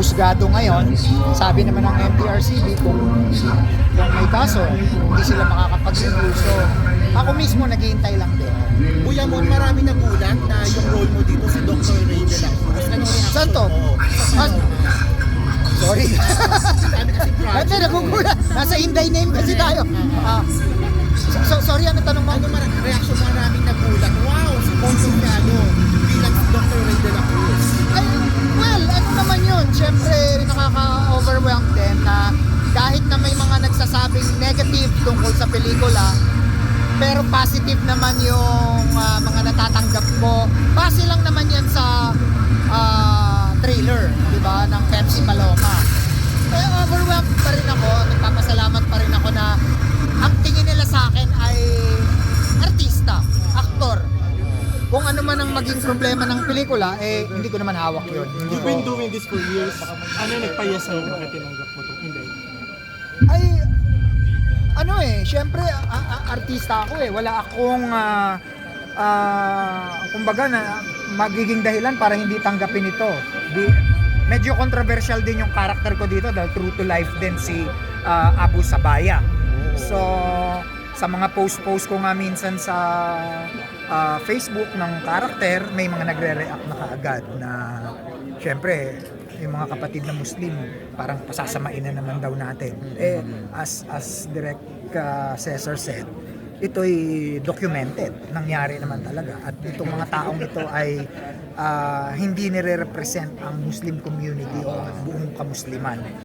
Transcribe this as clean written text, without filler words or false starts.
husgado ngayon. Sabi naman ng MTRCB kung may kaso, hindi sila makakapag-review. So, ako mismo naghihintay lang din. Kuya Mon, marami nagulat na yung role mo dito si Dr. Ray de la Cruz. Ano reaction Saan to? mo? Sorry. Sabi kasi Hindi, project. nagugulat. Nasa Inday name kasi tayo. Sorry, ano tanong mo? Ano reaction mo, maraming nagulat? Wow, si Consumiano bilang si Dr. Ray de la Cruz. Ay, well, ano naman yun? Siyempre, nakaka-overwhelm din na kahit na may mga nagsasabing negative tungkol sa pelikula, pero positive naman yung mga natatanggap ko. Base lang naman yan sa trailer, di ba, ng Pepsi Paloma. Eh, overwhelmed pa rin ako, nagpapasalamat pa rin ako na ang tingin nila sa akin ay artista, aktor. Kung ano man ang maging problema ng pelikula, eh hindi ko naman hawak yun. Hindi You've ko, been doing this for years. Ano nagpaya sa'yo? Bakit tinanggap mo ito? Hindi. ay, ano eh, syempre, artista ako eh. Wala akong, kumbaga na, magiging dahilan para hindi tanggapin ito. Medyo controversial din yung character ko dito dahil true to life din si Abu Sabaya. So, sa mga post ko nga minsan sa Facebook ng character, may mga nagre-react na kaagad na syempre, yung mga kapatid na Muslim, parang pasasamain na naman daw natin. Eh, as Direct Cesar said, ito'y documented, nangyari naman talaga. At itong mga taong ito ay hindi nire-represent ang Muslim community o ang buong kamusliman.